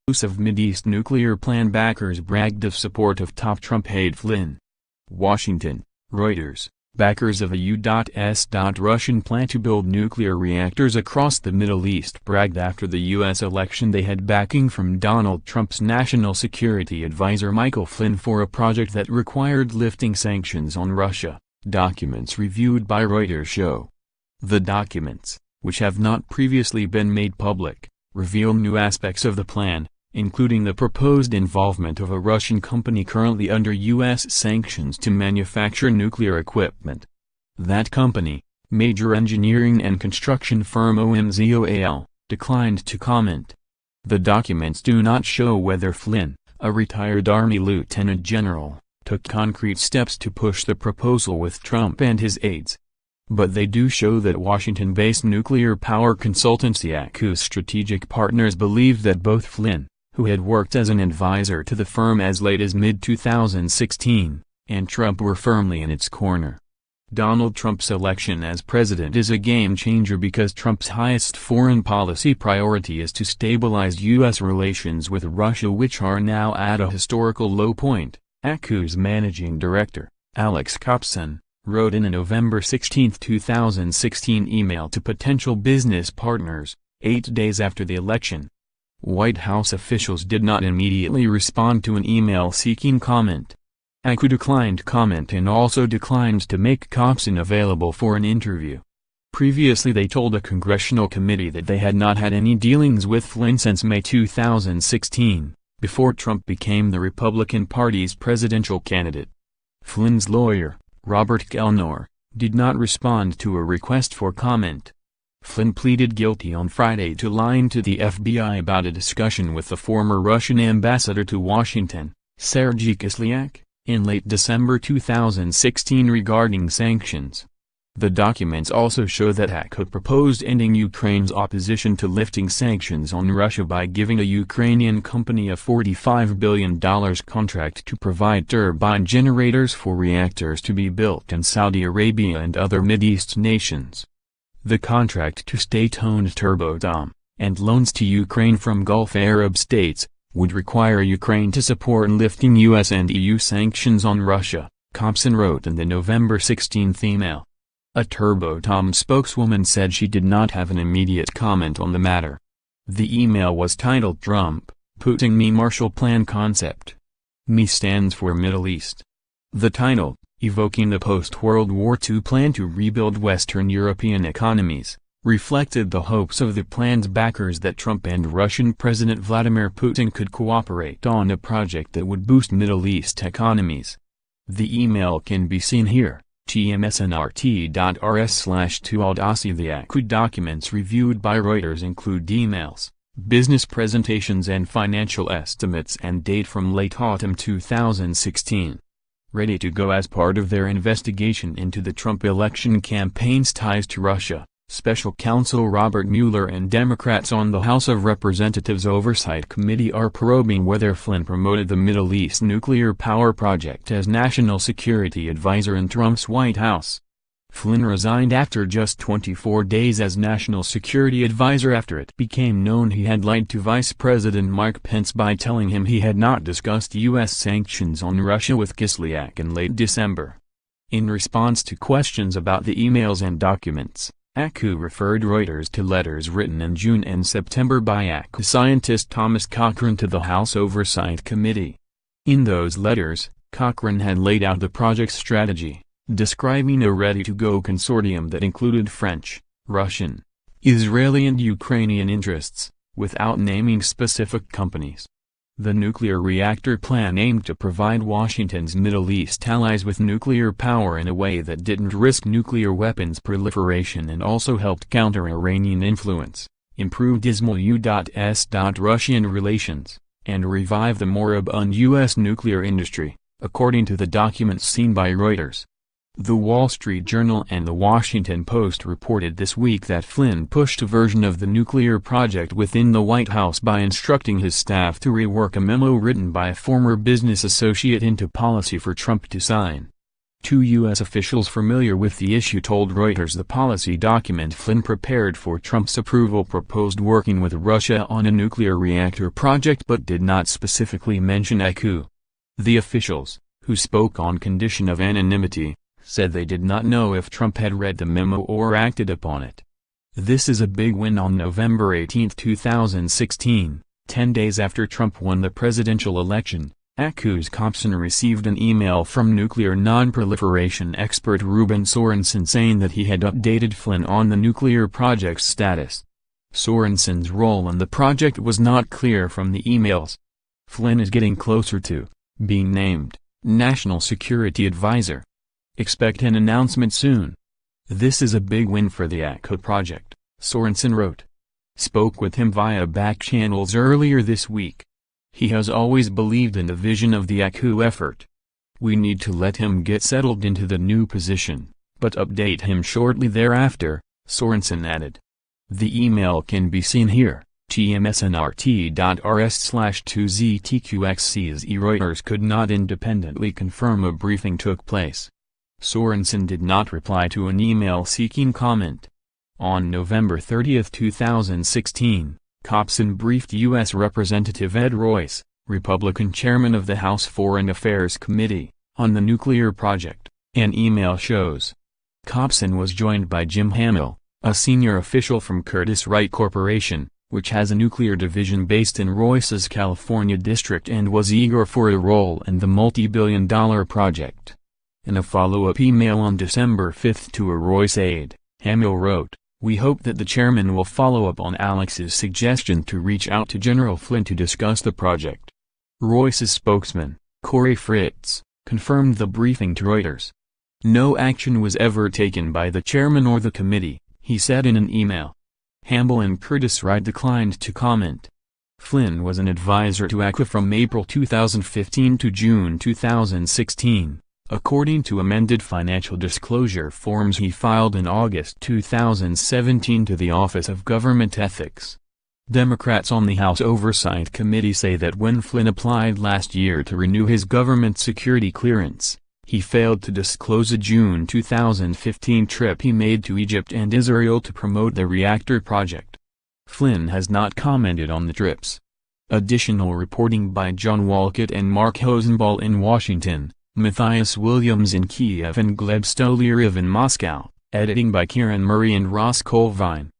Of Mideast nuclear plan backers bragged of support of top Trump aide Flynn. Washington, Reuters. Backers of a U.S Russian plan to build nuclear reactors across the Middle East bragged after the U.S. election they had backing from Donald Trump's national security advisor Michael Flynn for a project that required lifting sanctions on Russia, documents reviewed by Reuters show. The documents, which have not previously been made public, reveal new aspects of the plan, including the proposed involvement of a Russian company currently under U.S. sanctions to manufacture nuclear equipment. That company, major engineering and construction firm OMZOAL, declined to comment. The documents do not show whether Flynn, a retired Army lieutenant general, took concrete steps to push the proposal with Trump and his aides. But they do show that Washington-based nuclear power consultancy ACU Strategic Partners believed that both Flynn, who had worked as an advisor to the firm as late as mid-2016, and Trump were firmly in its corner. Donald Trump's election as president is a game-changer because Trump's highest foreign policy priority is to stabilize U.S. relations with Russia, which are now at a historical low point, ACU's managing director, Alex Kopson, wrote in a November 16, 2016 email to potential business partners, 8 days after the election. White House officials did not immediately respond to an email seeking comment. ACU declined comment and also declined to make Kopson available for an interview. Previously they told a congressional committee that they had not had any dealings with Flynn since May 2016, before Trump became the Republican Party's presidential candidate. Flynn's lawyer, Robert Kelnor, did not respond to a request for comment. Flynn pleaded guilty on Friday to lying to the FBI about a discussion with the former Russian ambassador to Washington, Sergei Kislyak, in late December 2016 regarding sanctions. The documents also show that ACU proposed ending Ukraine's opposition to lifting sanctions on Russia by giving a Ukrainian company a $45 billion contract to provide turbine generators for reactors to be built in Saudi Arabia and other Mideast nations. The contract to state-owned Turbotom, and loans to Ukraine from Gulf Arab states, would require Ukraine to support lifting U.S. and EU sanctions on Russia, Kopson wrote in the November 16 email. A Turbotom spokeswoman said she did not have an immediate comment on the matter. The email was titled Trump, Putin Me Marshall Plan Concept. Me stands for Middle East. The title, evoking the post-World War II plan to rebuild Western European economies, reflected the hopes of the plan's backers that Trump and Russian President Vladimir Putin could cooperate on a project that would boost Middle East economies. The email can be seen here. tmsnrt.rs/2audacy. The ACU documents reviewed by Reuters include emails, business presentations and financial estimates and date from late autumn 2016. Ready to go as part of their investigation into the Trump election campaign's ties to Russia, Special Counsel Robert Mueller and Democrats on the House of Representatives Oversight Committee are probing whether Flynn promoted the Middle East nuclear power project as national security advisor in Trump's White House. Flynn resigned after just 24 days as national security advisor after it became known he had lied to Vice President Mike Pence by telling him he had not discussed U.S. sanctions on Russia with Kislyak in late December. In response to questions about the emails and documents, ACU referred Reuters to letters written in June and September by ACU scientist Thomas Cochrane to the House Oversight Committee. In those letters, Cochrane had laid out the project's strategy, describing a ready-to-go consortium that included French, Russian, Israeli and Ukrainian interests, without naming specific companies. The nuclear reactor plan aimed to provide Washington's Middle East allies with nuclear power in a way that didn't risk nuclear weapons proliferation and also helped counter Iranian influence, improve dismal U.S. Russian relations, and revive the moribund U.S. nuclear industry, according to the documents seen by Reuters. The Wall Street Journal and The Washington Post reported this week that Flynn pushed a version of the nuclear project within the White House by instructing his staff to rework a memo written by a former business associate into policy for Trump to sign. Two U.S. officials familiar with the issue told Reuters the policy document Flynn prepared for Trump's approval proposed working with Russia on a nuclear reactor project but did not specifically mention ACU. The officials, who spoke on condition of anonymity, said they did not know if Trump had read the memo or acted upon it. This is a big win. On November 18, 2016, 10 days after Trump won the presidential election, ACU's Copson received an email from nuclear non-proliferation expert Ruben Sorensen saying that he had updated Flynn on the nuclear project's status. Sorensen's role in the project was not clear from the emails. Flynn is getting closer to being named National Security Advisor. Expect an announcement soon. This is a big win for the ACU project, Sorensen wrote. Spoke with him via back channels earlier this week. He has always believed in the vision of the ACU effort. We need to let him get settled into the new position, but update him shortly thereafter, Sorensen added. The email can be seen here, tmsnrt.rs/2ztqxcz. Reuters could not independently confirm a briefing took place. Sorensen did not reply to an email seeking comment. On November 30, 2016, Copson briefed U.S. Representative Ed Royce, Republican chairman of the House Foreign Affairs Committee, on the nuclear project, an email shows. Copson was joined by Jim Hamill, a senior official from Curtiss-Wright Corporation, which has a nuclear division based in Royce's California district and was eager for a role in the multi-billion-dollar project. In a follow-up email on December 5 to a Royce aide, Hamill wrote, "We hope that the chairman will follow up on Alex's suggestion to reach out to General Flynn to discuss the project." Royce's spokesman, Corey Fritz, confirmed the briefing to Reuters. No action was ever taken by the chairman or the committee, he said in an email. Hamill and Curtiss-Wright declined to comment. Flynn was an advisor to ACU from April 2015 to June 2016. According to amended financial disclosure forms he filed in August 2017 to the Office of Government Ethics. Democrats on the House Oversight Committee say that when Flynn applied last year to renew his government security clearance, he failed to disclose a June 2015 trip he made to Egypt and Israel to promote the reactor project. Flynn has not commented on the trips. Additional reporting by John Walcott and Mark Hosenball in Washington, Matthias Williams in Kiev and Gleb Stolyarev in Moscow, editing by Kieran Murray and Ross Colvine.